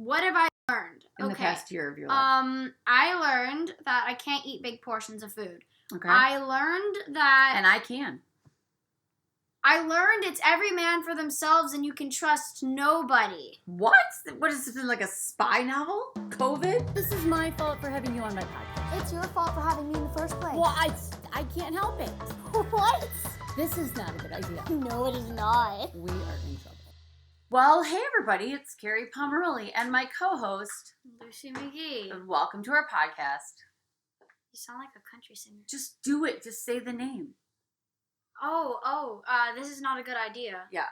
What have I learned? In the past year of your life. I learned that I can't eat big portions of food. Okay. I learned that... And I can. I learned it's every man for themselves and you can trust nobody. What? What has this been, like a spy novel? COVID? This is my fault for having you on my podcast. It's your fault for having me in the first place. Well, I can't help it. What? This is not a good idea. No, it is not. We are in trouble. Well, hey everybody, it's Kerri Pomarolli and my co-host, Lucy McGee. and welcome to our podcast. You sound like a country singer. Just do it. Just say the name. This is not a good idea. Yeah.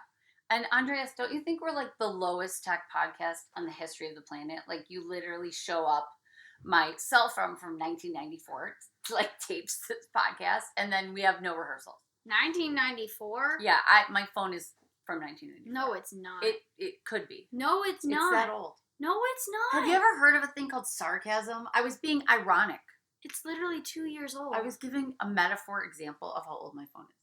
And Andreas, don't you think we're like the lowest tech podcast on the history of the planet? Like you literally show up, my cell phone from 1994 like tapes this podcast, and then we have no rehearsals. 1994? Yeah, my phone is from 1994. No, it's not. It could be. No, it's not. It's that old. No, it's not. Have you ever heard of a thing called sarcasm? I was being ironic. It's literally 2 years old. I was giving a metaphor example of how old my phone is.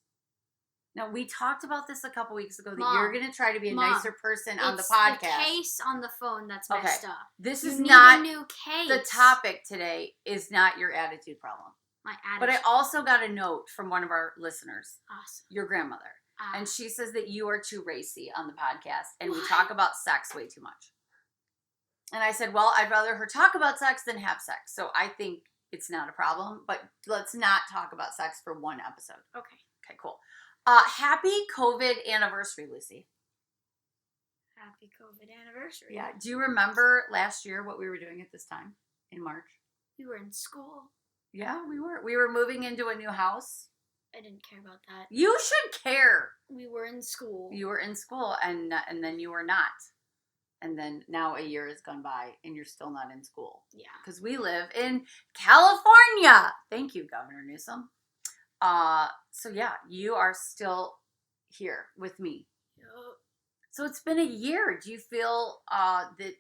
Now, we talked about this a couple weeks ago that Mom, you're going to try to be a nicer person on the It's podcast. the case on the phone that's messed up. This You is need not a new case. the topic today is not your attitude problem. My attitude. But I also got a note from one of our listeners, Awesome. your grandmother. Ah. And she says that you are too racy on the podcast and we What? talk about sex way too much. And I said, well, I'd rather her talk about sex than have sex. So I think it's not a problem, but let's not talk about sex for one episode. Okay. Okay, cool. Happy COVID anniversary, Lucy. Happy COVID anniversary. Yeah. Do you remember last year what we were doing at this time in March? We were in school. Yeah, we were. We were moving into a new house. I didn't care about that. You should care. We were in school. You were in school and then you were not. And then now a year has gone by and you're still not in school. Yeah. Because we live in California. Thank you, Governor Newsom. So yeah, you are still here with me. Yep. So it's been a year. Do you feel that?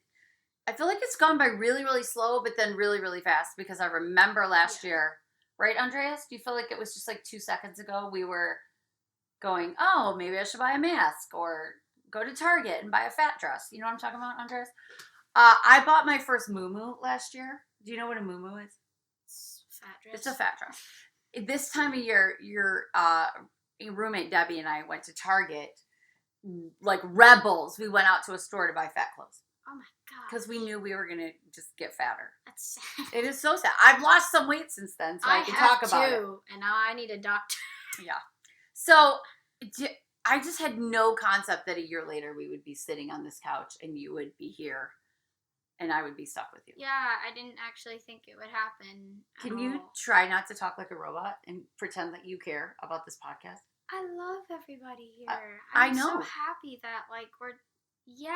I feel like it's gone by really, really slow, but then really, really fast because I remember last year, right, Andreas? Do you feel like it was just like 2 seconds ago we were going, oh, maybe I should buy a mask or go to Target and buy a fat dress? You know what I'm talking about, Andreas? I bought my first muumuu last year. Do you know what a muumuu is? It's a fat dress. It's a fat dress. This time of year, your roommate Debbie and I went to Target like rebels. We went out to a store to buy fat clothes. Oh my god. Because we knew we were going to just get fatter. That's sad. It is so sad. I've lost some weight since then, so I can talk about it. And now I need a doctor. Yeah. So I just had no concept that a year later we would be sitting on this couch and you would be here and I would be stuck with you. Yeah, I didn't actually think it would happen. Can you try not to talk like a robot and pretend that you care about this podcast? I love everybody here. I I'm know. so happy that we're yay.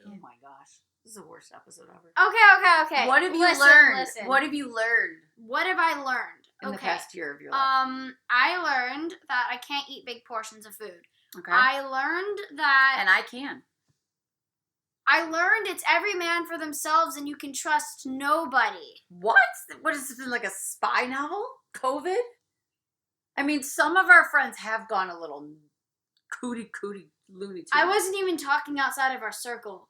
Oh my gosh. This is the worst episode ever. Okay. What have you Listen, learned? listen. What have you learned What have I learned? in the past year of your life? I learned that I can't eat big portions of food. Okay. I learned that And I can. I learned it's every man for themselves and you can trust nobody. What? What has this been, like a spy novel? COVID? I mean, some of our friends have gone a little cootie loony tune. I wasn't even talking outside of our circle.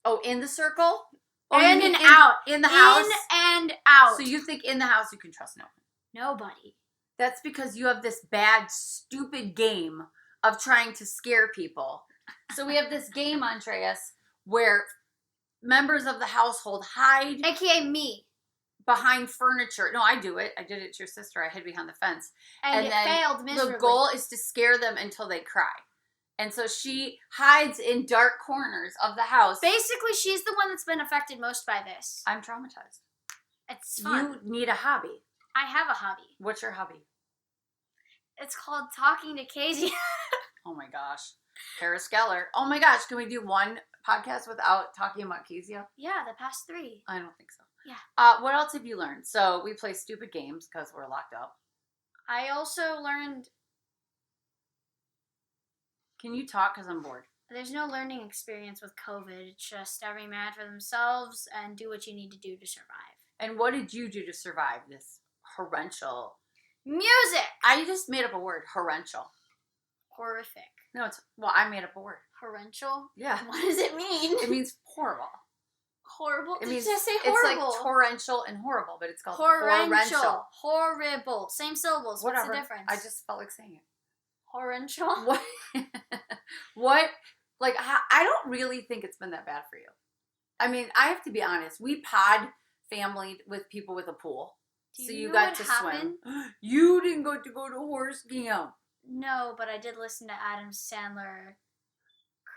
Oh, in the circle? Oh, In you and mean out. In the house? In and out. So you think in the house you can trust no one? Nobody. That's because you have this bad, stupid game of trying to scare people. So we have this game, Andreas, where members of the household hide AKA me. behind furniture. No, I do it. I did it to your sister. I hid behind the fence. And it then failed miserably. the goal is to scare them until they cry. And so she hides in dark corners of the house. Basically, she's the one that's been affected most by this. I'm traumatized. It's fun. You need a hobby. I have a hobby. What's your hobby? It's called talking to Casey. Oh my gosh. Paris Geller. Oh my gosh. Can we do one podcast without talking about Kezia? Yeah, the past 3. I don't think so. Yeah. What else have you learned? So we play stupid games because we're locked up. I also learned Can you talk? Because I'm bored. there's no learning experience with COVID. It's just every man for themselves and do what you need to do to survive. And what did you do to survive this horrential? Music! I just made up a word. Horrential. Horrific. No, I made up a word. Torrential? Yeah. What does it mean? It means horrible. Horrible? It Did means you just say it's horrible? like torrential and horrible, but it's called Torrential. torrential. Horrible. Same syllables. Whatever. What's the difference? I just felt like saying it. Torrential? What? What? Like, I don't really think it's been that bad for you. I mean, I have to be honest. We pod family with people with a pool. Do So you you know got what to happened? swim. You didn't go to horse camp. No, but I did listen to Adam Sandler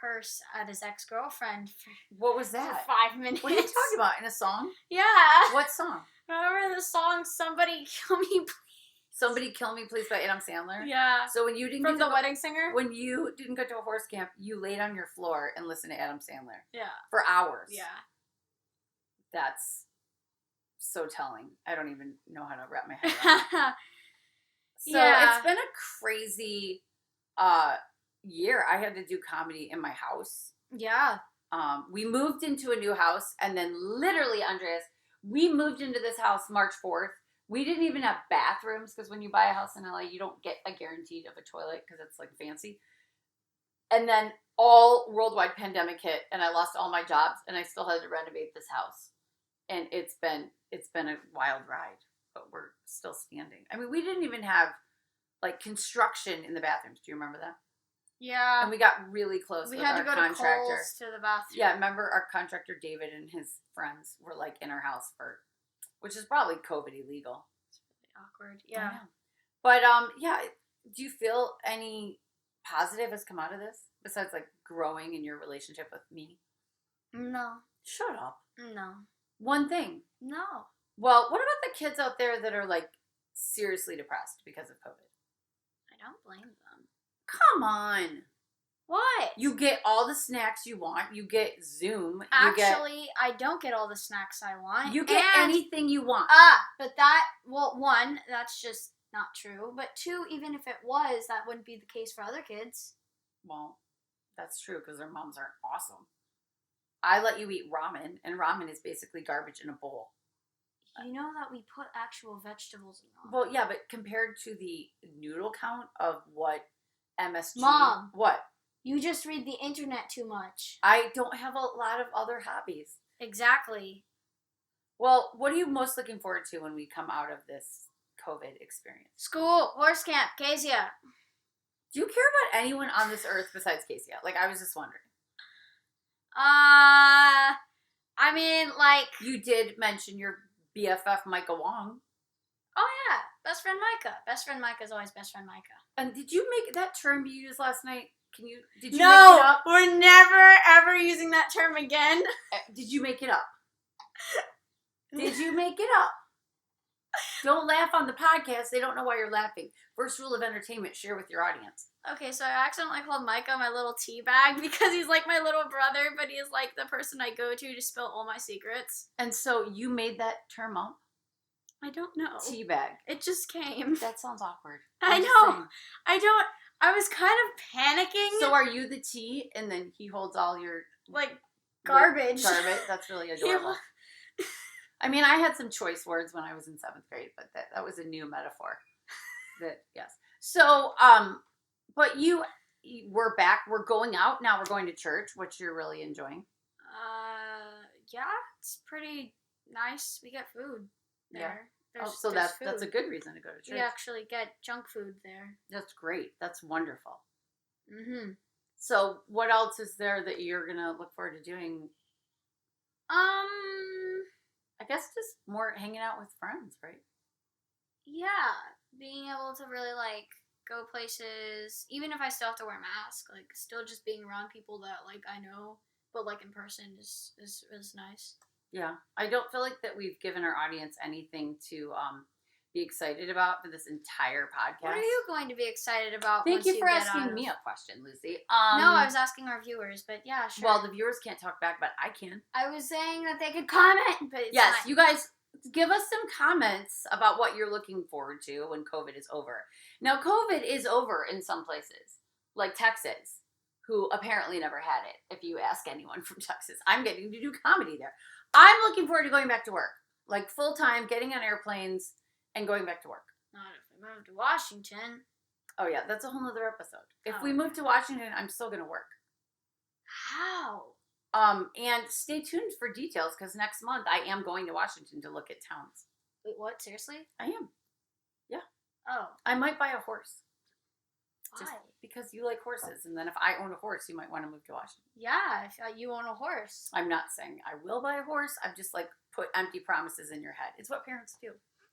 curse at his ex-girlfriend for What was that? 5 minutes. What are you talking about? In a song? Yeah. What song? Remember the song "Somebody Kill Me, Please"? Somebody Kill Me Please by Adam Sandler? Yeah. So when you didn't From get The to Wedding Singer? when you didn't go to a horse camp, you laid on your floor and listened to Adam Sandler Yeah. for hours. Yeah. That's so telling. I don't even know how to wrap my head around it. So Yeah. it's been a crazy year. I had to do comedy in my house. Yeah. We moved into a new house, and then literally, Andreas, we moved into this house March 4th. We didn't even have bathrooms because when you buy a house in LA, you don't get a guaranteed of a toilet because it's like fancy. And then all worldwide pandemic hit, and I lost all my jobs, and I still had to renovate this house. And it's been a wild ride, but we're still standing. I mean, we didn't even have like construction in the bathrooms. Do you remember that? Yeah. And we got really close We with had our to go contractor. to Kohl's to the bathroom. Yeah, remember our contractor David and his friends were like in our house which is probably COVID illegal. It's really awkward. I Yeah. know. But yeah, do you feel any positive has come out of this besides like growing in your relationship with me? No. Shut up. No. One thing. No. Well, what about the kids out there that are like seriously depressed because of COVID? I don't blame them. Come on. What? You get all the snacks you want. You get Zoom. Actually, I don't get all the snacks I want. You get and, anything you want. but that, well, one, that's just not true. But two, even if it was, that wouldn't be the case for other kids. Well, that's true because their moms aren't awesome. I let you eat ramen, and ramen is basically garbage in a bowl. You know that we put actual vegetables in ramen. Well, yeah, but compared to the noodle count of what MSG... Mom. What? You just read the internet too much. I don't have a lot of other hobbies. Exactly. Well, what are you most looking forward to when we come out of this COVID experience? School, horse camp, Kezia. Do you care about anyone on this earth besides Casey? Like, I was just wondering. I mean, like... You did mention your BFF, Micah Wong. Oh, yeah. Best friend Micah. Best friend Micah is always best friend Micah. And did you make that term you used last night? Did you make it No, up? we're never, ever using that term again. Did you make it up? Did you make it up? Don't laugh on the podcast. They don't know why you're laughing. First rule of entertainment, share with your audience. Okay, so I accidentally called Micah my little tea bag because he's like my little brother, but he is like the person I go to spill all my secrets. And so you made that term up? I don't know. Teabag. It just came. That sounds awkward. I I'm just know. saying. I was kind of panicking. So are you the tea and then he holds all your... like, garbage. Garbage. That's really adorable. I mean, I had some choice words when I was in 7th grade, but that was a new metaphor. Yes. So, but we're back. We're going out now. We're going to church, which you're really enjoying. Yeah, it's pretty nice. We get food there. Yeah. There's, So there's that's a food. good reason to go to church. We actually get junk food there. That's great. That's wonderful. Mm-hmm. So, what else is there that you're gonna look forward to doing? I guess just more hanging out with friends, right? Yeah, being able to really like go places, even if I still have to wear a mask, like still just being around people that like I know, but like in person is nice. Yeah, I don't feel like that we've given our audience anything to be excited about for this entire podcast. What are you going to be excited about? Thank once you for get asking out of... me a question, Lucy. No, I was asking our viewers, but yeah, sure. Well, the viewers can't talk back, but I can. I was saying that they could comment, but it's Yes, fine. you guys give us some comments about what you're looking forward to when COVID is over. Now, COVID is over in some places, like Texas, who apparently never had it, if you ask anyone from Texas. I'm getting to do comedy there. I'm looking forward to going back to work, like full-time, getting on airplanes, and going back to work. Not if we move to Washington. Oh, yeah, that's a whole nother episode. If Oh, we okay. move to Washington, I'm still going to work. How? And stay tuned for details because next month I am going to Washington to look at towns. Wait, what? Seriously? I am. Oh, I might buy a horse. Just why? because you like horses. And then if I own a horse, you might want to move to Washington. Yeah, if you own a horse. I'm not saying I will buy a horse. I'm just like put empty promises in your head. It's what parents do.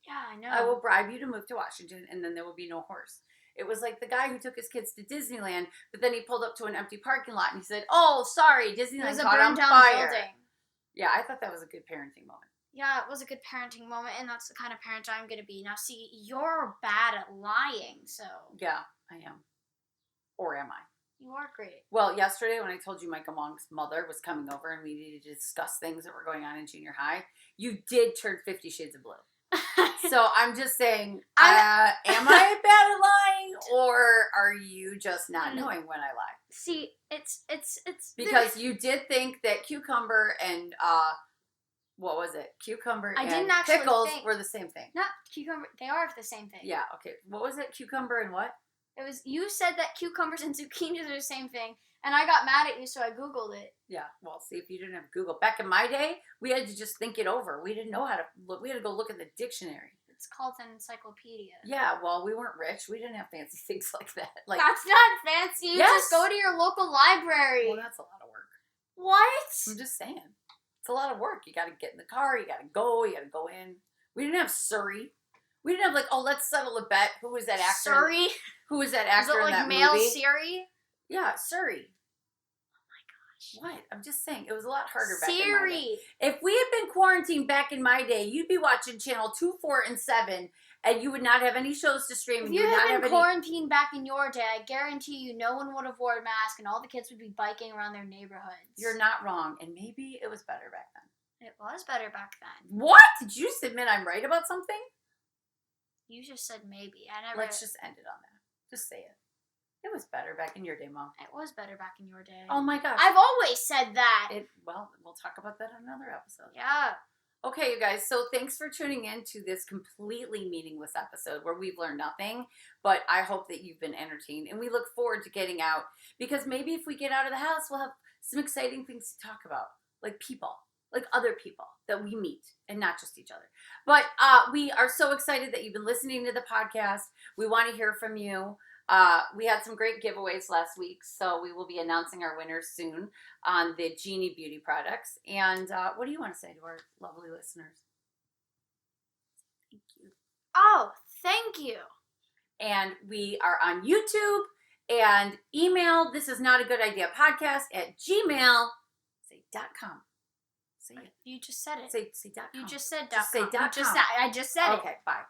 Yeah, I know. I will bribe you to move to Washington and then there will be no horse. It was like the guy who took his kids to Disneyland, but then he pulled up to an empty parking lot and he said, "Oh, sorry, It Disneyland was a caught on burned down fire." building. Yeah, I thought that was a good parenting moment. Yeah, it was a good parenting moment, and that's the kind of parent I'm going to be. Now, see, you're bad at lying, so Yeah, I am. Or am I? you are great. Well, yesterday when I told you Micah Monk's mother was coming over and we needed to discuss things that were going on in junior high, you did turn 50 Shades of Blue. So I'm just saying, am I bad at lying, or are you just not knowing when I lie? See, it's Because you did think that cucumber and what was it? Cucumber I and didn't actually pickles think- were the same thing. not cucumber. They are the same thing. Yeah. Okay. What was it? Cucumber and what? It was you said that cucumbers and zucchinis are the same thing, and I got mad at you, so I googled it. Yeah. Well, see, if you didn't have Google back in my day, we had to just think it over. We didn't know how to look. We had to go look at the dictionary. It's called an encyclopedia. Yeah, well, we weren't rich. We didn't have fancy things like that. Like, That's not fancy. You Yes. just go to your local library. well, that's a lot of work. What? I'm just saying, it's a lot of work. You got to get in the car. You got to go. You got to go in. We didn't have Surrey. We didn't have like, oh, let's settle a bet. Who was that actor? Surrey? Who was that Is actor it in like that male movie? Siri? Yeah, Surrey. What? I'm just saying, it was a lot harder back in my day. Siri. If we had been quarantined back in my day, you'd be watching channel 2, 4, and 7, and you would not have any shows to stream. If And you would not had have been any. quarantined back in your day, I guarantee you no one would have worn a mask and all the kids would be biking around their neighborhoods. You're not wrong, and maybe it was better back then. It was better back then. What? Did you just admit I'm right about something? You just said maybe. I never. Let's just end it on that. Just say it. It was better back in your day, Mom. It was better back in your day. Oh my gosh. I've always said that. Well, we'll talk about that on another episode. Yeah. Okay, you guys. So thanks for tuning in to this completely meaningless episode where we've learned nothing, but I hope that you've been entertained, and we look forward to getting out because maybe if we get out of the house, we'll have some exciting things to talk about, like people, like other people that we meet and not just each other. But we are so excited that you've been listening to the podcast. We want to hear from you. We had some great giveaways last week, so we will be announcing our winners soon on the Genie Beauty products. And what do you want to say to our lovely listeners? Thank you. Oh, thank you. And we are on YouTube and email this is not a good idea podcast at gmail.com. Say it. You just said it. Say .com. You just said Just say .com. You .com. just said, I just said it. Okay, bye.